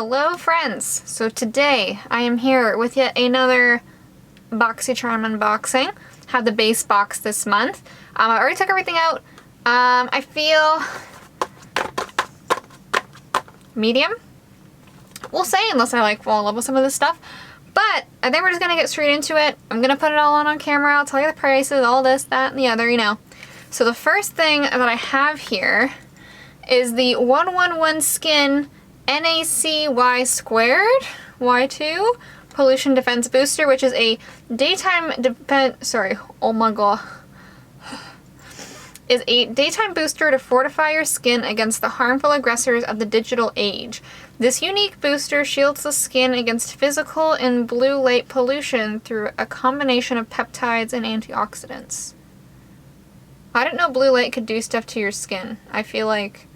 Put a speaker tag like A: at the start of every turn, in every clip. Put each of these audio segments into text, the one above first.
A: Hello friends! So today I am here with yet another BoxyCharm unboxing. Have the base box this month. I already took everything out. I feel medium. We'll say, unless I fall in love with some of this stuff. But I think we're just gonna get straight into it. I'm gonna put it all on camera. I'll tell you the prices, all this, that, and the other, you know. So the first thing that I have here is the 111 Skin NACY squared Y2 Pollution Defense Booster, which is a daytime is a daytime booster to fortify your skin against the harmful aggressors of the digital age. This unique booster shields the skin against physical and blue light pollution through a combination of peptides and antioxidants. I didn't know blue light could do stuff to your skin. I feel like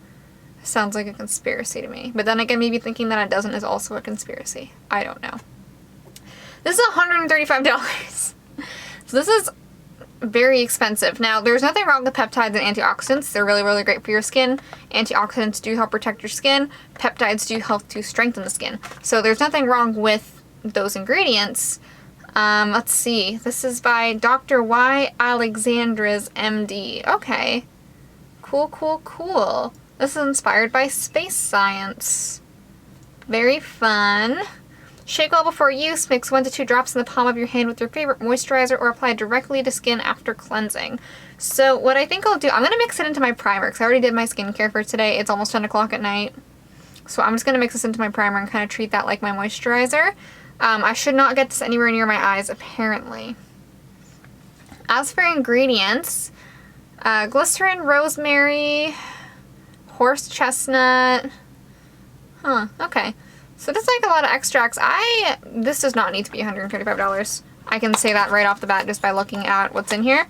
A: it sounds like a conspiracy to me. But then again, maybe thinking that it doesn't is also a conspiracy. I don't know. This is $135. So this is very expensive. Now, there's nothing wrong with peptides and antioxidants. They're really, really great for your skin. Antioxidants do help protect your skin. Peptides do help to strengthen the skin. So there's nothing wrong with those ingredients. Let's see. This is by Dr. Y. Alexandras, MD. Okay. Cool, cool, cool. This is inspired by space science. Very fun. Shake well before use. Mix 1 to 2 drops in the palm of your hand with your favorite moisturizer or apply directly to skin after cleansing. So what I think I'll do, I'm going to mix it into my primer because I already did my skincare for today. It's almost 10 o'clock at night. So I'm just going to mix this into my primer and kind of treat that like my moisturizer. I should not get this anywhere near my eyes, apparently. As for ingredients, glycerin, rosemary, horse chestnut. Huh, okay. So that's like a lot of extracts. This does not need to be $135. I can say that right off the bat just by looking at what's in here.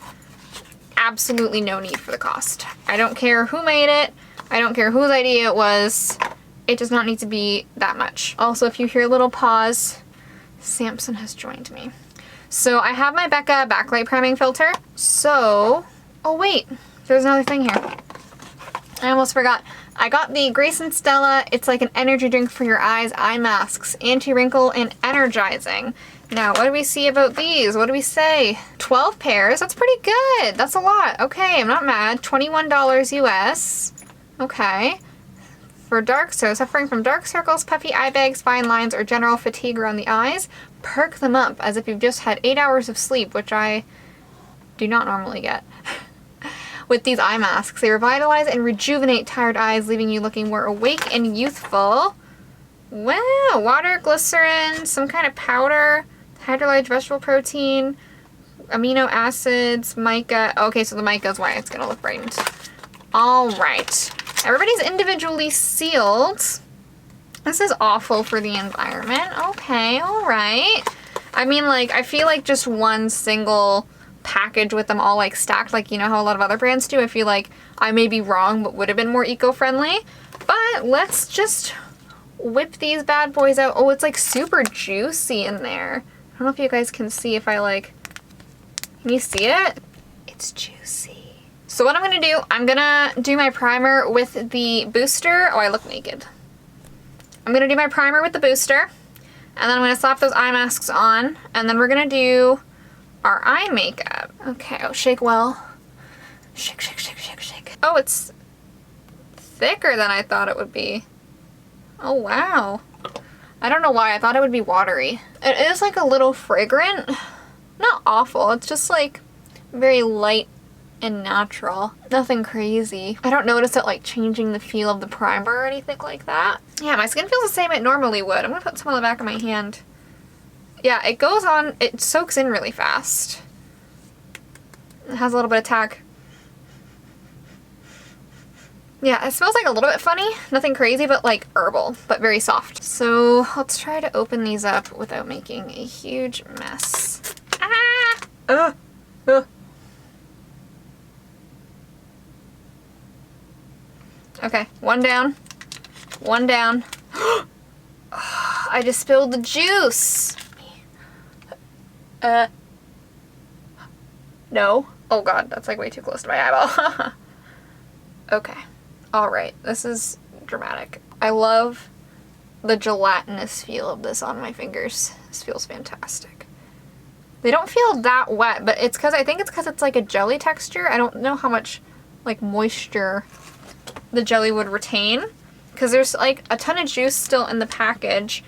A: Absolutely no need for the cost. I don't care who made it. I don't care whose idea it was. It does not need to be that much. Also, if you hear a little pause, Samson has joined me. So I have my Becca backlight priming filter. So, oh wait, there's another thing here. I almost forgot. I got the Grace and Stella. It's like an energy drink for your eyes, eye masks, anti-wrinkle and energizing. Now, what do we see about these? What do we say? 12 pairs. That's pretty good. That's a lot. Okay, I'm not mad. $21 US. Okay. For suffering from dark circles, puffy eye bags, fine lines, or general fatigue around the eyes, perk them up as if you've just had 8 hours of sleep, which I do not normally get. With these eye masks, they revitalize and rejuvenate tired eyes, leaving you looking more awake and youthful. Wow, water, glycerin, some kind of powder, hydrolyzed vegetable protein, amino acids, mica. Okay, so the mica is why it's gonna look brightened. All right, everybody's individually sealed. This is awful for the environment. Okay, all right. I mean, like, I feel like just one single package with them all like stacked, like, you know how a lot of other brands do. I feel like I may be wrong, but would have been more eco-friendly. But let's just whip these bad boys out. Oh, it's like super juicy in there. I don't know if you guys can see if I like, can you see it? It's juicy. So what I'm gonna do, I'm gonna do my primer with the booster. Oh, I look naked. I'm gonna do my primer with the booster, and then I'm gonna slap those eye masks on, and then we're gonna do our eye makeup. Okay, oh, shake well. Shake, shake, shake, shake, shake. Oh, it's thicker than I thought it would be. Oh, wow. I don't know why, I thought it would be watery. It is like a little fragrant. Not awful, it's just like very light and natural. Nothing crazy. I don't notice it like changing the feel of the primer or anything like that. Yeah, my skin feels the same it normally would. I'm gonna put some on the back of my hand. Yeah, it goes on, it soaks in really fast. It has a little bit of tag. Yeah, it smells like a little bit funny. Nothing crazy, but like herbal, but very soft. So let's try to open these up without making a huge mess. Ah! Okay, one down. One down. I just spilled the juice. No. Oh god, that's like way too close to my eyeball. Okay. Alright, this is dramatic. I love the gelatinous feel of this on my fingers. This feels fantastic. They don't feel that wet, but it's because I think it's because it's like a jelly texture. I don't know how much like moisture the jelly would retain because there's like a ton of juice still in the package,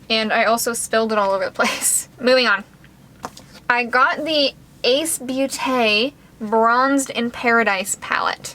A: and I also spilled it all over the place. Moving on. I got the Ace Beauté Bronzed in Paradise palette.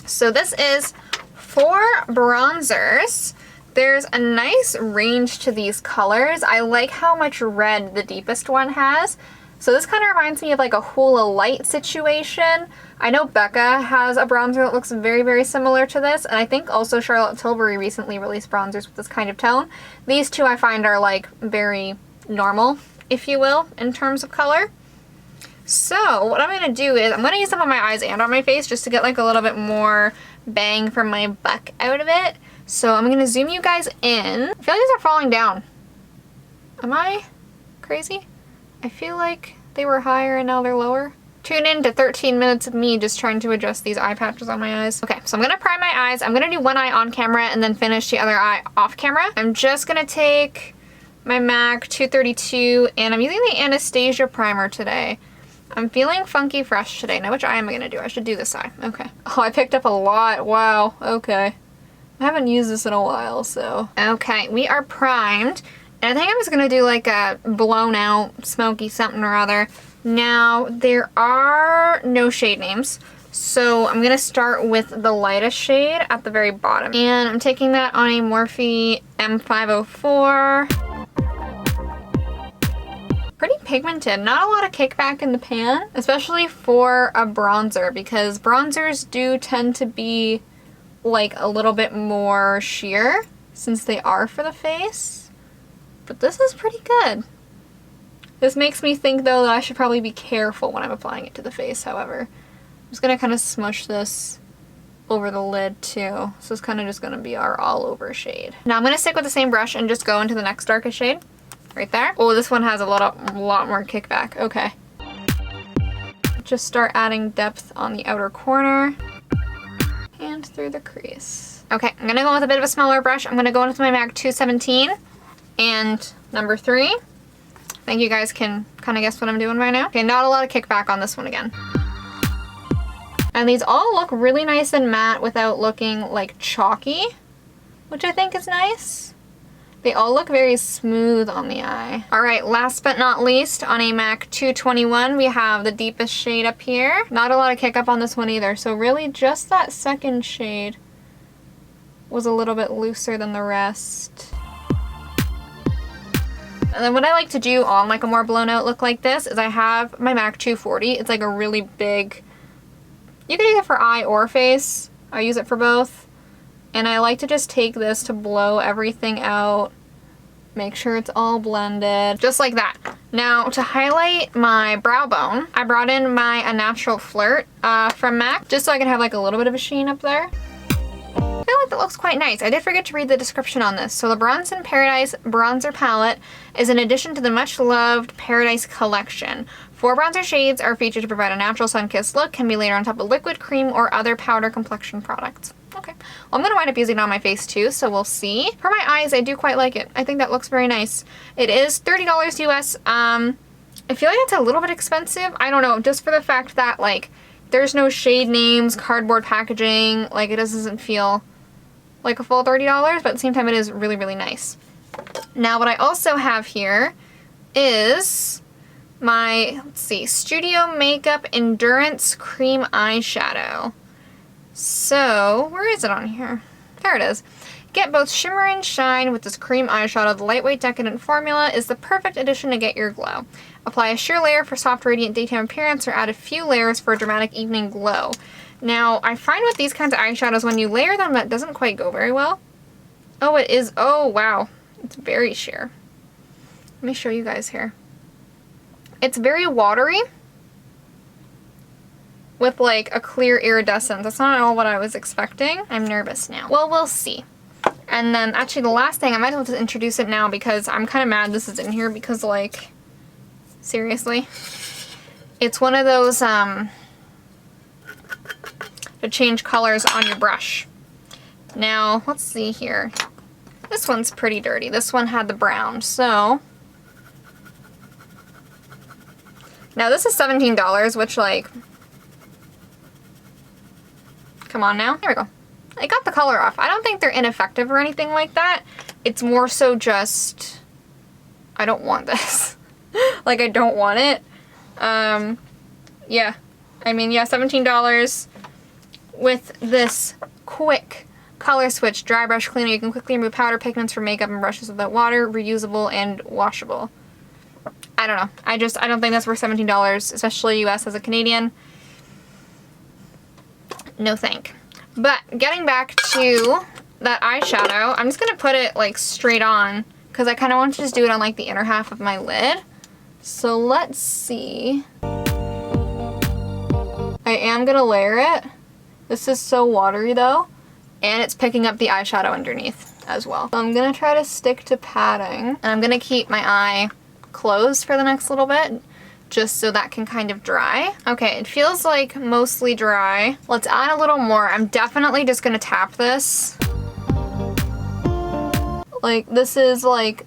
A: So this is 4 bronzers. There's a nice range to these colors. I like how much red the deepest one has. So this kind of reminds me of like a Hula Light situation. I know Becca has a bronzer that looks very, very similar to this. And I think also Charlotte Tilbury recently released bronzers with this kind of tone. These two I find are like very normal, if you will, in terms of color. So what I'm going to do is I'm going to use them on my eyes and on my face just to get like a little bit more bang for my buck out of it. So I'm going to zoom you guys in. I feel like these are falling down. Am I crazy? I feel like they were higher and now they're lower. Tune in to 13 minutes of me just trying to adjust these eye patches on my eyes. Okay, so I'm going to prime my eyes. I'm going to do one eye on camera and then finish the other eye off camera. I'm just going to take my MAC 232 and I'm using the Anastasia primer today. I'm feeling funky fresh today. Now which eye am I going to do? I should do this eye. Okay. Oh, I picked up a lot. Wow. Okay. I haven't used this in a while, so. Okay, we are primed. And I think I'm just going to do like a blown out smoky something or other. Now, there are no shade names. So I'm going to start with the lightest shade at the very bottom. And I'm taking that on a Morphe M504. Pretty pigmented, not a lot of kickback in the pan, especially for a bronzer because bronzers do tend to be like a little bit more sheer since they are for the face. But this is pretty good. This makes me think though that I should probably be careful when I'm applying it to the face, however. I'm just gonna kind of smush this over the lid too. So it's kind of just gonna be our all over shade. Now I'm gonna stick with the same brush and just go into the next darkest shade. Right there. Oh, this one has a lot more kickback. Okay. Just start adding depth on the outer corner and through the crease. Okay, I'm gonna go with a bit of a smaller brush. I'm gonna go into my MAC 217 and number 3. I think you guys can kind of guess what I'm doing right now. Okay, not a lot of kickback on this one again. And these all look really nice and matte without looking like chalky, which I think is nice. They all look very smooth on the eye. All right, last but not least, on a MAC 221, we have the deepest shade up here. Not a lot of kick up on this one either, so really just that second shade was a little bit looser than the rest. And then what I like to do on like a more blown out look like this is I have my MAC 240. It's like a really big, you can use it for eye or face. I use it for both. And I like to just take this to blow everything out, make sure it's all blended, just like that. Now, to highlight my brow bone, I brought in my A Natural Flirt from MAC, just so I can have like a little bit of a sheen up there. I feel like that looks quite nice. I did forget to read the description on this. So the Bronze in Paradise Bronzer Palette is an addition to the much-loved Paradise Collection. 4 bronzer shades are featured to provide a natural sun-kissed look, can be layered on top of liquid, cream, or other powder complexion products. Okay, well, I'm going to wind up using it on my face too, so we'll see. For my eyes, I do quite like it. I think that looks very nice. It is $30 US. I feel like it's a little bit expensive. I don't know, just for the fact that, like, there's no shade names, cardboard packaging, like, it doesn't feel like a full $30, but at the same time, it is really, really nice. Now, what I also have here is my, let's see, Studio Makeup Endurance Cream Eyeshadow. So, where is it on here? There it is. Get both shimmer and shine with this cream eyeshadow. The lightweight decadent formula is the perfect addition to get your glow. Apply a sheer layer for soft radiant daytime appearance or add a few layers for a dramatic evening glow. Now, I find with these kinds of eyeshadows, when you layer them, that doesn't quite go very well. Oh, it is. Oh, wow. It's very sheer. Let me show you guys here. It's very watery with like a clear iridescence. That's not at all what I was expecting. I'm nervous now. Well, we'll see. And then actually the last thing, I might as well just introduce it now because I'm kind of mad this is in here because, like, seriously. It's one of those to change colors on your brush. Now, let's see here. This one's pretty dirty. This one had the brown, so. Now this is $17, which like, come on now. There we go. I got the color off. I don't think they're ineffective or anything like that. It's more so just, I don't want this. Like, I don't want it. Yeah. I mean, yeah, $17 with this quick color switch dry brush cleaner. You can quickly remove powder, pigments from makeup and brushes without water, reusable and washable. I don't know. I don't think that's worth $17, especially US as a Canadian. No thank. But getting back to that eyeshadow, I'm just going to put it like straight on because I kind of want to just do it on like the inner half of my lid. So let's see. I am going to layer it. This is so watery though, and it's picking up the eyeshadow underneath as well. So I'm going to try to stick to padding, and I'm going to keep my eye closed for the next little bit, just so that can kind of dry. Okay, it feels like mostly dry. Let's add a little more. I'm definitely just gonna tap this. Like, this is like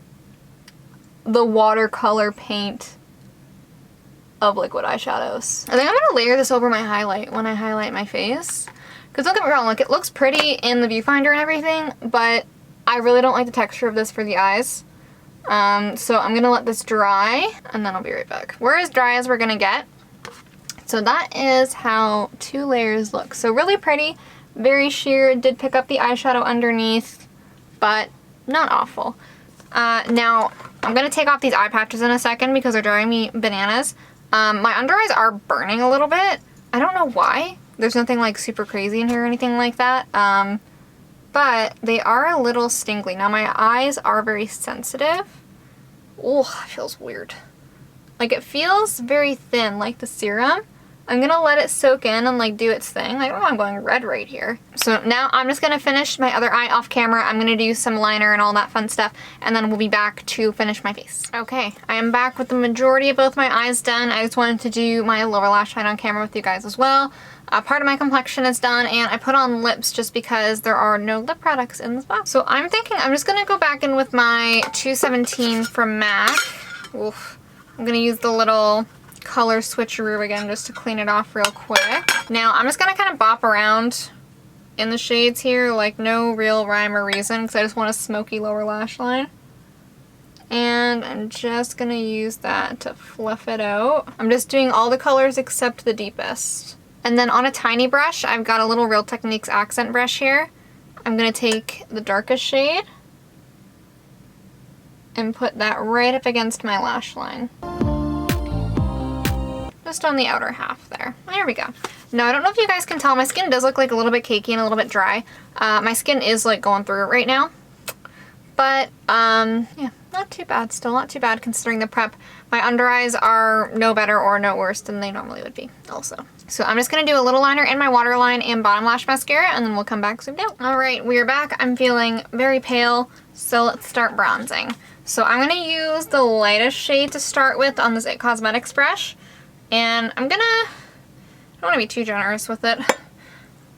A: the watercolor paint of liquid eyeshadows. I think I'm gonna layer this over my highlight when I highlight my face. Because don't get me wrong, like, it looks pretty in the viewfinder and everything, but I really don't like the texture of this for the eyes. So I'm gonna let this dry and then I'll be right back. We're as dry as we're gonna get. So that is how 2 layers look. So really pretty, very sheer. It did pick up the eyeshadow underneath, but not awful. Now I'm gonna take off these eye patches in a second because they're driving me bananas. My under eyes are burning a little bit. I don't know why. There's nothing like super crazy in here or anything like that. But they are a little stingly. Now my eyes are very sensitive. Oh, it feels weird. Like, it feels very thin, like the serum. I'm gonna let it soak in and like do its thing. I don't know, I'm going red right here. So now I'm just gonna finish my other eye off camera. I'm gonna do some liner and all that fun stuff, and then we'll be back to finish my face. Okay, I am back with the majority of both my eyes done. I just wanted to do my lower lash line on camera with you guys as well. Part of my complexion is done, and I put on lips just because there are no lip products in this box. So I'm thinking I'm just gonna go back in with my 217 from MAC. Oof. I'm gonna use the little color switcheroo again just to clean it off real quick. Now I'm just gonna kind of bop around in the shades here, like no real rhyme or reason, because I just want a smoky lower lash line. And I'm just gonna use that to fluff it out. I'm just doing all the colors except the deepest. And then on a tiny brush, I've got a little Real Techniques accent brush here. I'm gonna take the darkest shade and put that right up against my lash line. Just on the outer half there. There we go. Now, I don't know if you guys can tell, my skin does look like a little bit cakey and a little bit dry. My skin is like going through it right now. But, yeah, not too bad. Still not too bad considering the prep. My under eyes are no better or no worse than they normally would be also. So I'm just going to do a little liner in my waterline and bottom lash mascara, and then we'll come back zoomed out. All right, we are back. I'm feeling very pale, so let's start bronzing. So I'm going to use the lightest shade to start with on this It Cosmetics brush. And I don't want to be too generous with it,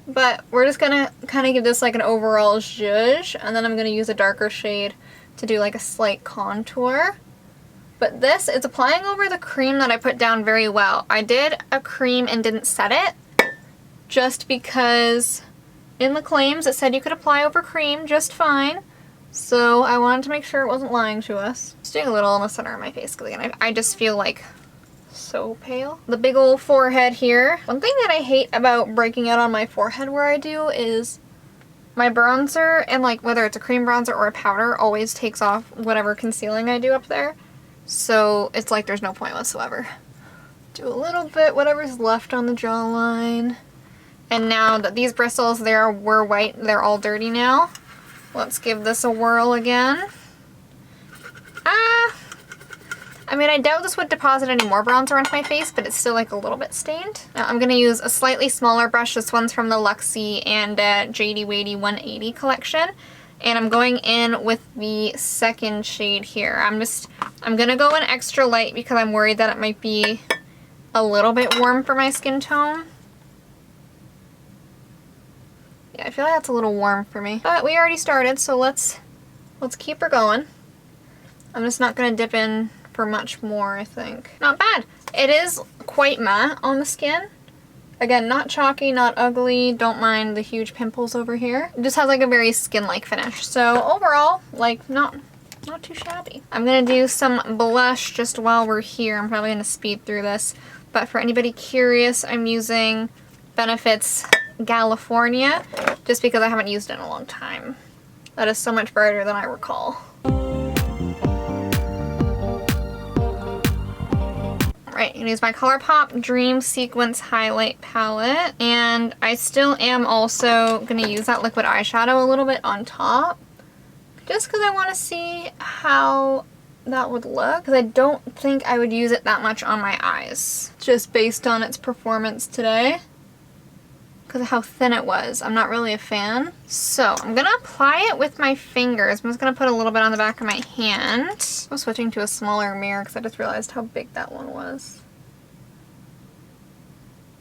A: but we're just going to kind of give this like an overall zhuzh, and then I'm going to use a darker shade to do like a slight contour. But this is applying over the cream that I put down very well. I did a cream and didn't set it, just because in the claims it said you could apply over cream just fine. So I wanted to make sure it wasn't lying to us. Just doing a little in the center of my face, because again, I just feel like so pale. The big old forehead here. One thing that I hate about breaking out on my forehead where I do is my bronzer, and like whether it's a cream bronzer or a powder, always takes off whatever concealing I do up there. So it's like there's no point whatsoever. Do a little bit, whatever's left on the jawline. And now that these bristles there were white, they're all dirty now. Let's give this a whirl again. I mean, I doubt this would deposit any more bronzer onto my face, but it's still like a little bit stained. Now I'm going to use a slightly smaller brush. This one's from the Luxie and JD Wadey 180 collection. And I'm going in with the second shade here. I'm going to go in extra light because I'm worried that it might be a little bit warm for my skin tone. Yeah, I feel like that's a little warm for me. But we already started, so let's Let's keep her going. I'm just not gonna dip in for much more, I think. Not bad. It is quite matte on the skin. Again, not chalky, not ugly. Don't mind the huge pimples over here. It just has like a very skin-like finish. So overall, like not too shabby. I'm gonna do some blush just while we're here. I'm probably gonna speed through this. But for anybody curious, I'm using Benefit's California just because I haven't used it in a long time. That is so much brighter than I recall. Right, I'm gonna use my ColourPop Dream Sequence Highlight Palette, and I still am also gonna use that liquid eyeshadow a little bit on top, just because I want to see how that would look, because I don't think I would use it that much on my eyes, just based on its performance today. Because of how thin it was. I'm not really a fan. So I'm gonna apply it with my fingers. I'm just gonna put a little bit on the back of my hand. I'm switching to a smaller mirror because I just realized how big that one was.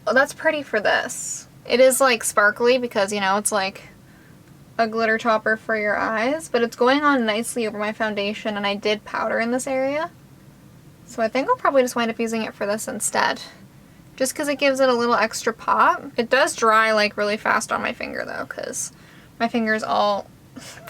A: Oh, that's pretty for this. It is like sparkly because, you know, it's like a glitter topper for your eyes, but it's going on nicely over my foundation, and I did powder in this area. So I think I'll probably just wind up using it for this instead. Just because it gives it a little extra pop. It does dry like really fast on my finger though, because my finger's all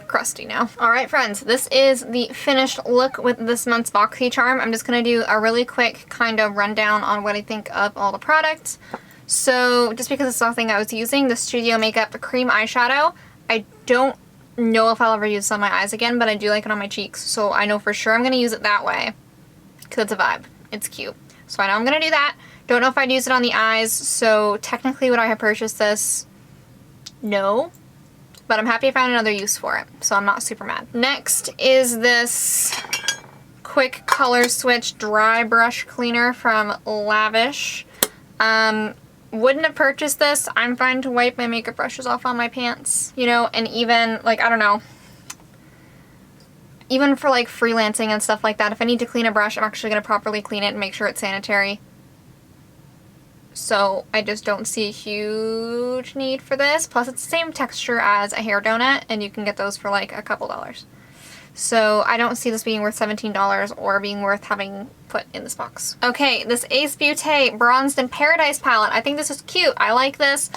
A: crusty now. Alright friends, this is the finished look with this month's BoxyCharm. I'm just going to do a really quick kind of rundown on what I think of all the products. So just because it's something I was using, the Studio Makeup Cream Eyeshadow, I don't know if I'll ever use this on my eyes again, but I do like it on my cheeks. So I know for sure I'm going to use it that way, because it's a vibe. It's cute. So I know I'm going to do that. Don't know if I'd use it on the eyes, so technically would I have purchased this? No. But I'm happy I found another use for it, so I'm not super mad. Next is this Quick Color Switch Dry Brush Cleaner from Lavish. Wouldn't have purchased this. I'm fine to wipe my makeup brushes off on my pants, you know, and even, like, I don't know. Even for, like, freelancing and stuff like that, if I need to clean a brush, I'm actually going to properly clean it and make sure it's sanitary. So I just don't see a huge need for this. Plus it's the same texture as a hair donut, and you can get those for like a couple dollars. So I don't see this being worth $17 or being worth having put in this box. Okay, this Ace Beauté Bronzed in Paradise palette. I think this is cute. I like this.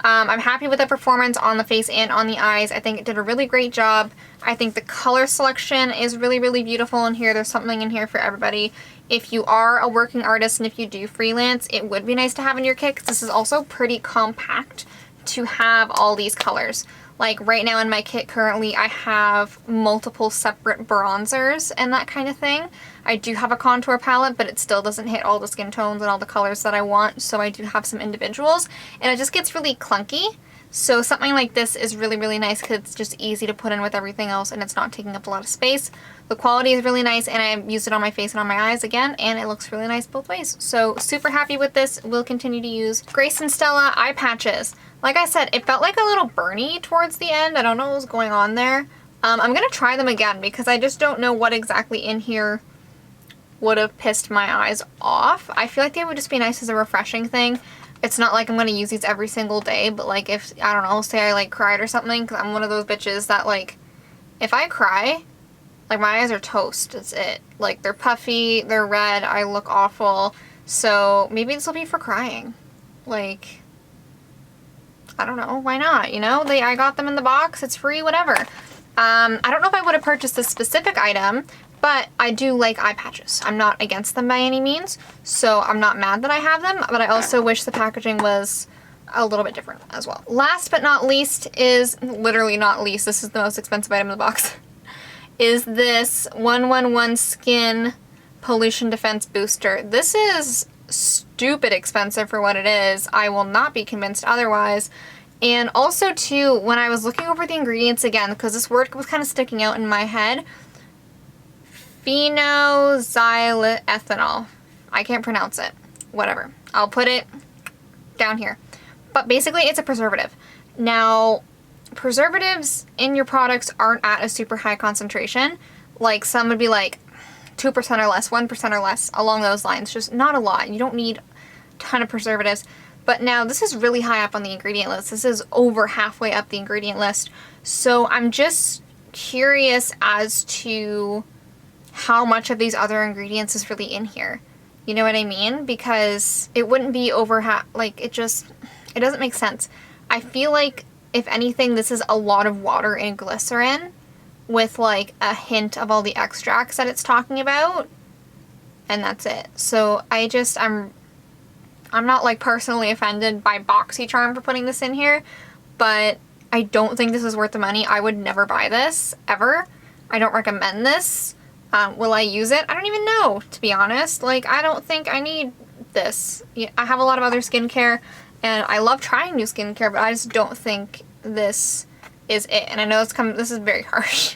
A: I'm happy with the performance on the face and on the eyes. I think it did a really great job. I think the color selection is really, really beautiful in here. There's something in here for everybody. If you are a working artist and if you do freelance, it would be nice to have in your kit, because this is also pretty compact to have all these colors. Like right now in my kit currently, I have multiple separate bronzers and that kind of thing. I do have a contour palette, but it still doesn't hit all the skin tones and all the colors that I want, so I do have some individuals, and it just gets really clunky. So something like this is really, really nice because it's just easy to put in with everything else and it's not taking up a lot of space. The quality is really nice, and I used it on my face and on my eyes again, and it looks really nice both ways. So super happy with this. We'll continue to use Grace and Stella eye patches. Like I said, it felt like a little burny towards the end. I don't know what was going on there. I'm going to try them again because I just don't know what exactly in here would have pissed my eyes off. I feel like they would just be nice as a refreshing thing. It's not like I'm going to use these every single day, but like if, I don't know, say I like cried or something, because I'm one of those bitches that like, if I cry, like my eyes are toast. That's it. Like they're puffy, they're red, I look awful. So maybe this will be for crying. Like, I don't know, why not, you know? I got them in the box, it's free, whatever. I don't know if I would have purchased this specific item, but I do like eye patches. I'm not against them by any means, so I'm not mad that I have them, but I also wish the packaging was a little bit different as well. Last but not least is, literally not least, this is the most expensive item in the box, is this 111 Skin Pollution Defense Booster. This is stupid expensive for what it is. I will not be convinced otherwise. And also too, when I was looking over the ingredients again, because this word was kind of sticking out in my head, phenoxyethanol. I can't pronounce it. Whatever. I'll put it down here. But basically it's a preservative. Now, preservatives in your products aren't at a super high concentration. Like some would be like 2% or less, 1% or less, along those lines. Just not a lot. You don't need a ton of preservatives. But now this is really high up on the ingredient list. This is over halfway up the ingredient list. So I'm just curious as to how much of these other ingredients is really in here. You know what I mean? Because it wouldn't be like, it doesn't make sense. I feel like, if anything, this is a lot of water and glycerin with like a hint of all the extracts that it's talking about, and that's it. So I'm not like personally offended by BoxyCharm for putting this in here, but I don't think this is worth the money. I would never buy this, ever. I don't recommend this. Will I use it? I don't even know, to be honest. Like, I don't think I need this. I have a lot of other skincare, and I love trying new skincare, but I just don't think this is it. And I know this is very harsh.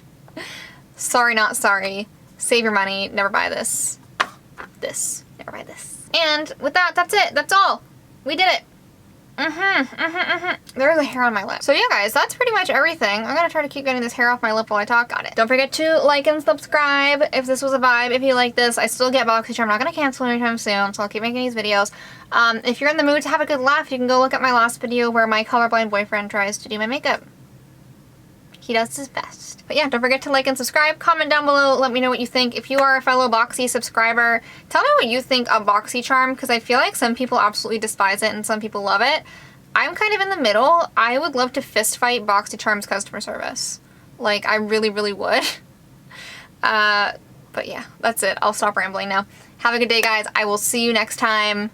A: Sorry, not sorry. Save your money. Never buy this. Never buy this. And with that, that's it. That's all. We did it. There's a hair on my lip. So yeah, guys, that's pretty much everything. I'm gonna try to keep getting this hair off my lip while I talk. Got it. Don't forget to like and subscribe if this was a vibe. If you like this, I still get BoxyCharm. I'm not gonna cancel anytime soon, so I'll keep making these videos. If you're in the mood to have a good laugh, you can go look at my last video where my colorblind boyfriend tries to do my makeup. He does his best. But yeah, don't forget to like and subscribe. Comment down below. Let me know what you think. If you are a fellow Boxy subscriber, tell me what you think of BoxyCharm, because I feel like some people absolutely despise it and some people love it. I'm kind of in the middle. I would love to fist fight BoxyCharm's customer service. Like, I really, really would. But yeah, that's it. I'll stop rambling now. Have a good day, guys. I will see you next time.